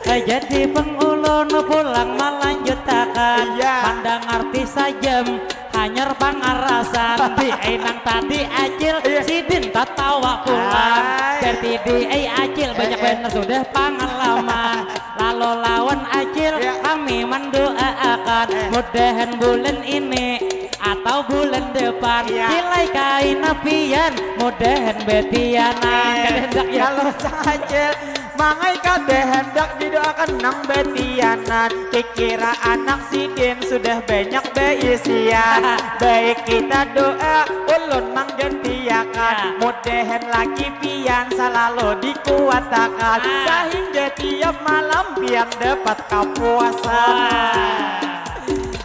jadi pengulun pulang melanjutakan pandang arti sajam hanyar pangarasan di enang tadi acil sidin tak tawa pulang berarti di acil banyak bener sudah pengalaman lalu lawan acil kami mendoakan mudahan bulan ini atau bulan depan nilai kain pian mudahan betianan kehendak kalau acil mangai kabeh hendak didoakan nang betianan kikira anak sidin sudah banyak beisian baik kita doa ulun manggentiakan mudahan laki pian selalu dikuatakan sehingga tiap malam pian dapat kepuasan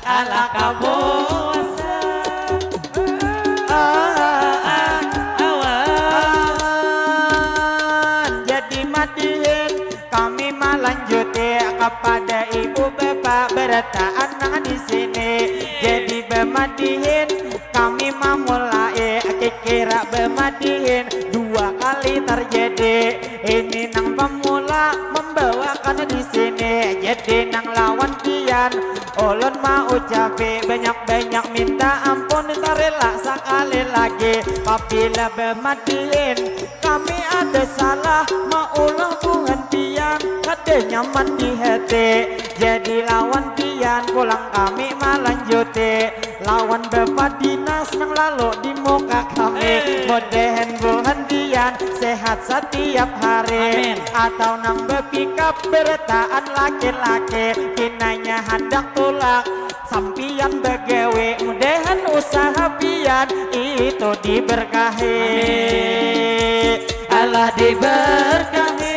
ala kepuasan jadi matihin kami melanjuti kepada ibu bapak bertaan nang di sini jadi bemadihin kami memulai kira bemadihin 2 kali terjadi ini nang pemula membawakan di sini jadi nang lawan pian ulun mau ucapi banyak-banyak minta ampun tak rela sekali lagi apabila bemadihin kami ada salah maulah bukan pian ada nyaman di hati jadi lawan pian pulang kami melanjuti lawan bapak dinas nang lalu di muka kami mudahan bukan pian sehat setiap hari atau nang bepikap bertaan laki-laki kinanya hendak tulak sampian begawe mudahan usaha pian itu diberkahi Allah diberkahi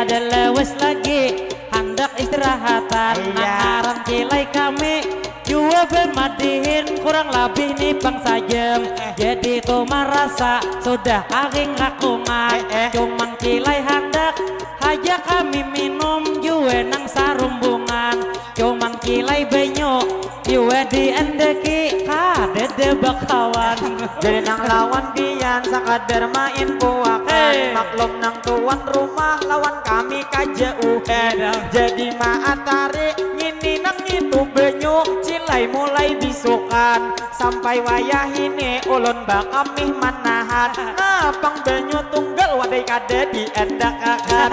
kada lewes lagi hendak istirahatan nangaran kilai kami jua bermadihin kurang lebih nih bang sajem jadi tuh merasa sudah kaging rakungan cuman kilai hendak aja kami minum jua nang sarumbungan cuman kilai benyo jua di endeki kadede bakawan jadi nang lawan pian sakadar main puakan maklum nang tuan rumah lawan kami kajauhan jadi maatari ngini nang itu benyo cilai mulai bisukan sampai wayah ini ulun bakamih manahan ngapang benyo tunggal wadai kada di endak akan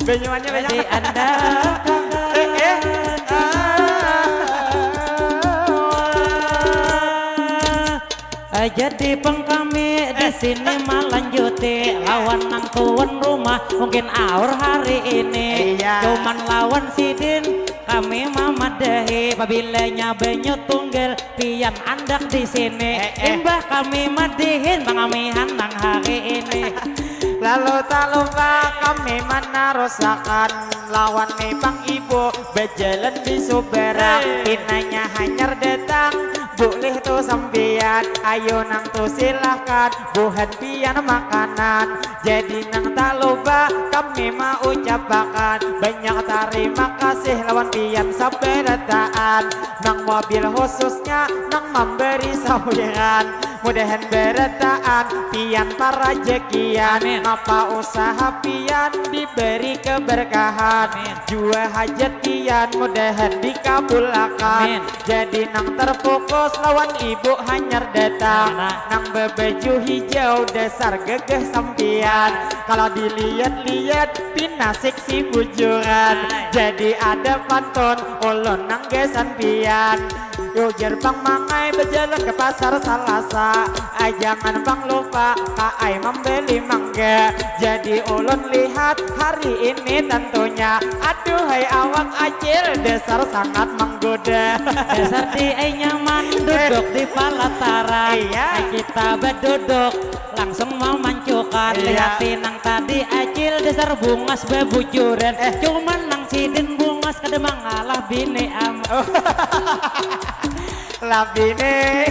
benyuannya banyak di endak jadi peng kami di sini melanjuti lawan nang tuan rumah mungkin aur hari ini cuman lawan sidin kami memadahi pabilanya benyo tunggal pian andak di sini imbah kami madihin pengamihan nang hari ini lalu tak lupa kami menarusakan lawan nih bang ibu berjalan di Suberang inanya hanyar datang boleh tuh sampian ayo nang tuh silahkan buhan pian makanan jadi nang tak lupa kami mau ucapakan banyak terima kasih lawan pian sabarataan nang mobil khususnya nang memberi sawiran mudahan berataan pian para jekian apa usaha pian diberi keberkahan jua hajat pian mudahan dikabulkan jadi nang terfokus lawan ibu hanyar datang nang bebeju hijau dasar gegeh sampian kalau dilihat-lihat pina seksi bujuran jadi ada pantun ulun nang gesan pian yo gerbang mangai berjalan ke pasar Salasa jangan bang lupa kaai membeli mangga jadi ulun lihat hari ini tentunya aduhai awak acil dasar sangat menggoda dasar di nyaman duduk di palataran kita berduduk langsung mau mancukan lihatin nang tadi acil dasar bungas bebujuran cuman nang sidin bungas kada mengalah bini am lah bini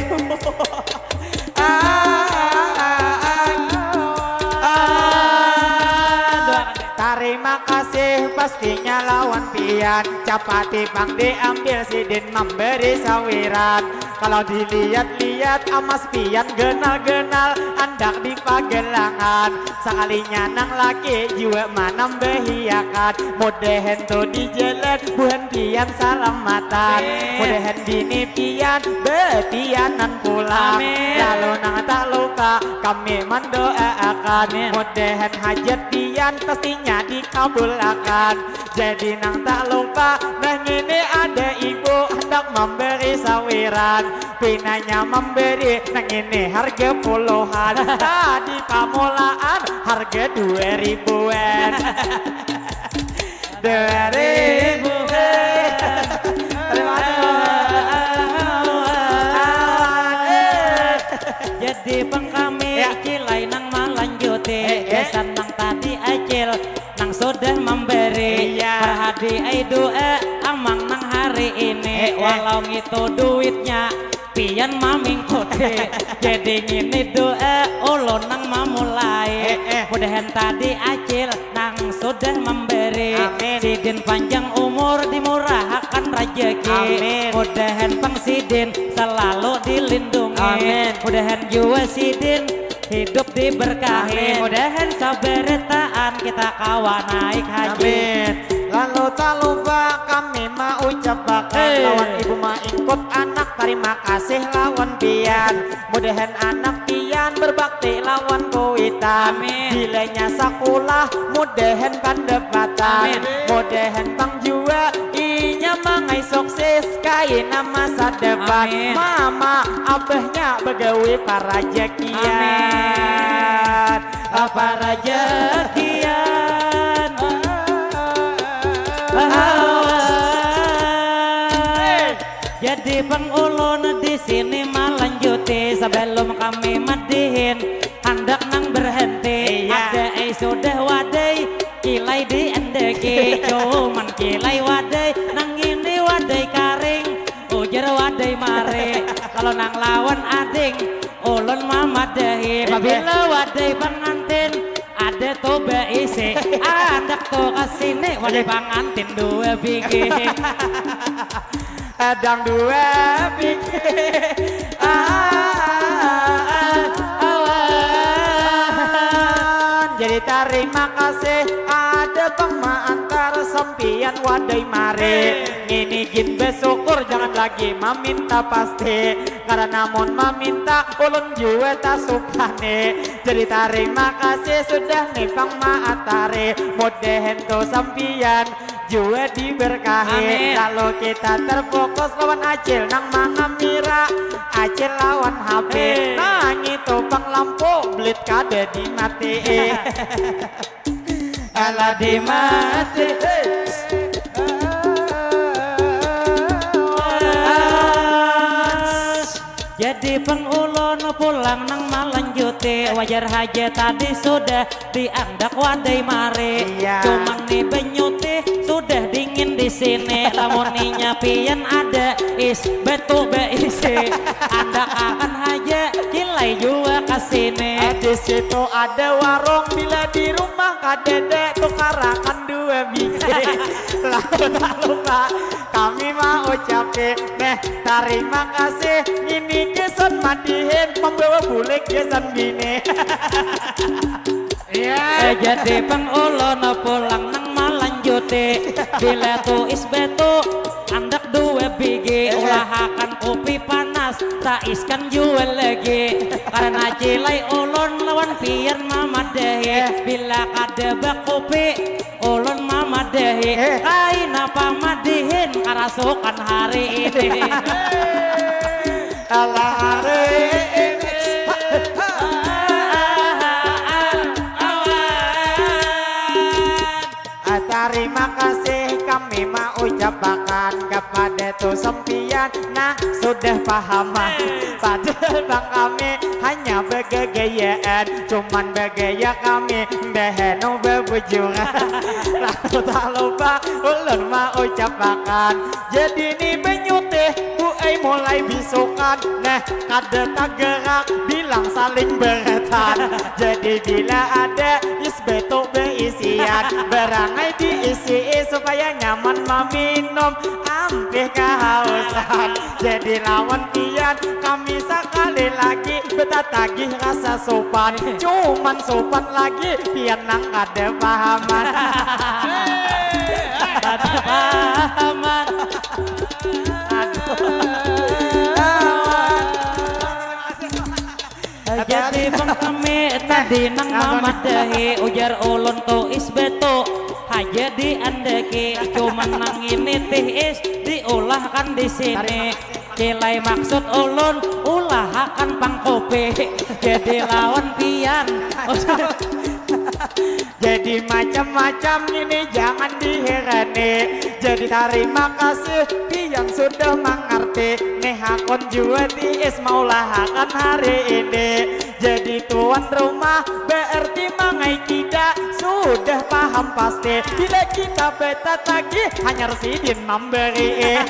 terima kasih pastinya lawan pian capati bang diambil sidin memberi sawiran kalau dilihat-lihat amas pian genal-genal andak di pagelangan sekalinya nang laki jiwa manam behiakan mudahan tuh di jalan buhan pian salamatan mudahan bini pian bepianan pulang lalu nang tak lupa kami mendoakan mudahan hajat pian pastinya dikabulkan jadi nang tak lupa nang ini ada ibu hendak memberi sawiran pinanya memberi nang ini harga puluhan tadi pamulaan harga 2000-an 2000-an terima kasih jadi peng kami cilai nang melanjuti kesan nang tadi acil nang sudah memberi perhadi ai doa amang nang hari ini walau itu duitnya pian maming kode jadi ngini doa ulun nang memulai mudahan tadi acil nang sudah memberi sidin panjang umur dimurahkan rezeki mudahan pang sidin selalu dilindungi mudahan jua sidin hidup diberkahi mudahan sabarataan kita kawan naik haji lalu tak lupa kami mau ucapakan lawan ibu maingkut anak terima kasih lawan pian mudahan anak pian berbakti lawan kuitan bilanya sakulah mudahan pendapatan mudahan pang jua inya mangai sukses kaina masa depan mama abahnya begawi para jekian para jekian jadi pengulun di sini melanjuti sebelum kami madihin hendak nang berhenti ada sudah wadai lawan ading ulun mamadahi babila wadai pengantin ada toba isi andak to kasini wadai pengantin dua biji adang dua biji jadi terima kasih ada pengantar sempian wadai mare ini gin besyukur jangan lagi meminta pasti karena namun meminta ulun juga tak sukane jadi terima kasih sudah nipang maatare modehen to sempian juga diberkahi kalau kita terfokus lawan acil nang mangamira acil lawan HP nangi topang lampu belit kade di mati ala di mati jadi pengulon pulang nang malanjuti wajar haja tadi sudah diandak wadai mare cuma nih benyuti sudah dingin di sini lamoninya pian ada is betul beisi andak akan haja kilai juga kesini di situ ada warung bila di rumah kadede tukarakan dua biji lalu tak lupa kami mau ucapin terima kasih ini kesan madihin membawa bulik kesan bini jadi pengulon pulang nang malanjuti bila tu is betu andak dua biji ulahakan kopi panas tak iskan jual lagi karena cilai ulun lawan pian mamadahi bila kada bak kopi ulun mamadahi kain apa madihin karasukan hari ini ala hari ini terima kasih kami mau ucapkan kepada tu sempian nah sudah paham padahal bang kami hanya bergegayaan cuman bergaya kami beheno bebujuran lalu tak lupa ulun mau ucapkan jadi ini benyutih buai mulai bisukan nah kada tak gerak bilang saling beretan jadi bila ada isbetuk berisian berangai diisi supaya nyaman meminum hampir kehausan jadi lawan pian kami sekali lagi beta tagih rasa sopan cuman sopan lagi pian nang kada pahaman kada pahaman jadi bang kami tadi nang mamadahi ujar ulun to is beto haja diandeki cuman nang ini teh is diulahkan di sini kilai maksud ulun ulahakan pangkopi jadi lawan pian jadi macam-macam ini jangan diherani jadi terima kasih pian sudah mengerti nih akon juga tiis maulahakan hari ini jadi tuan rumah berarti mangai kita sudah paham pasti bila kita beta lagi hanya residin memberi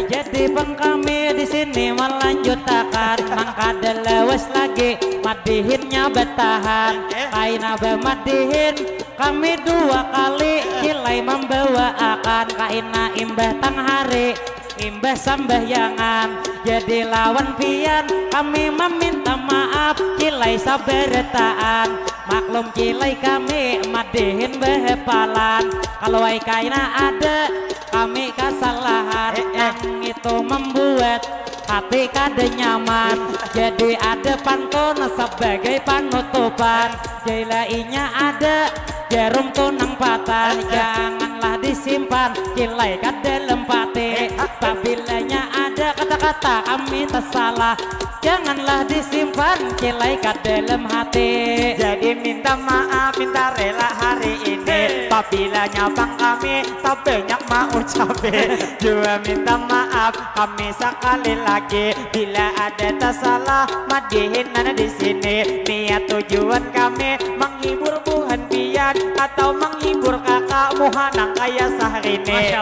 jadi bang kami di sini melanjutkan mangka lewas lagi madihinnya bertahan kain abah madihin kami dua kali kilai membawa akan kaina imbah tang hari imbah sembahyangan jadi lawan pian kami meminta maaf kilai saberetaan maklum kilai kami madihin behepalan kalau ai kaina ada kami kesalahan yang itu membuat hati kada nyaman jadi ada pantun sebagai panutupan jilainya ada jarum tunang patah janganlah disimpan kilai kada lempati apabila ada kata-kata kami tersalah janganlah disimpan kilai kat dalam hati jadi minta maaf minta rela hari ini Apabila bang kami tak banyak mau ucapin, juga minta maaf kami sekali lagi. Bila ada tak salah madihin nana di sini. Niat tujuan kami menghibur buhan pian atau menghibur kakakmu hanang kaya sahrini.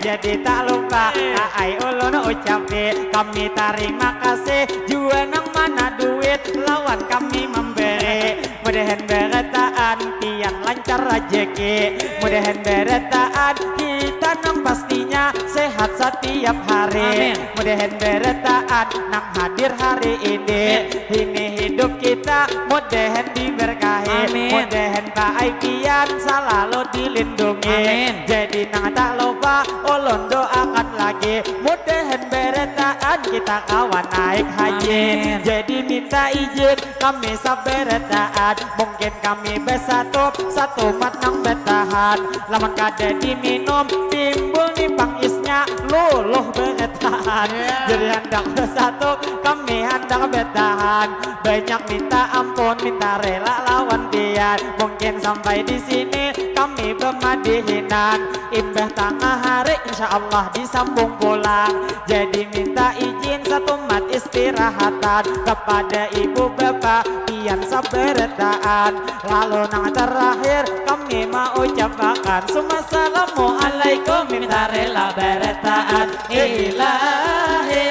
Jadi tak lupa ai ulun ucapin kami terima kasih juga nang mana duit lawan kami memberi. Mudahan beretaan pian lancar rezeki, mudahan beretaan kita nang pastinya sehat setiap hari. Mudahan beretaan nang hadir hari ini. Ini hidup kita mudahan diberkahi, mudahan Pak pian selalu dilindungi. Jadi nang tak lupa ulun doakan lagi, mudahan beretaan kita kawan naik haji. Jadi minta izin kami saberetaan, mungkin kami bersatu satu mat nang bertahan. Laman kada diminum timbul nih pangisnya luluh bertahan. Jadi hendak bersatu kami hendak bertahan. Banyak minta ampun minta rela lawan pian. Mungkin sampai di sini kami bermadihinan. Imbah tengah hari insya Allah disambung pulang. Jadi minta izin satu mat istirahatan kepada ibu bapak pian saberetaan. Lalu nang terakhir kami mau ucapkan Assalamualaikum minta rela beretaan ilahi.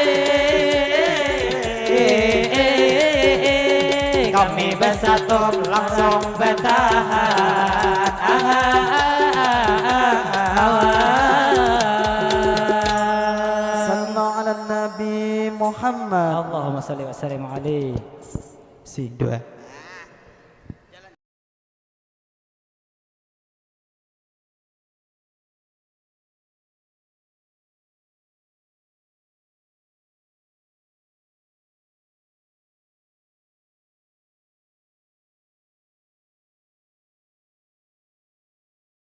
Kami bersatu langsung bertahan. Sallallahu ala Nabi Muhammad. Allahumma salli wa sallim alaihi. Si dua.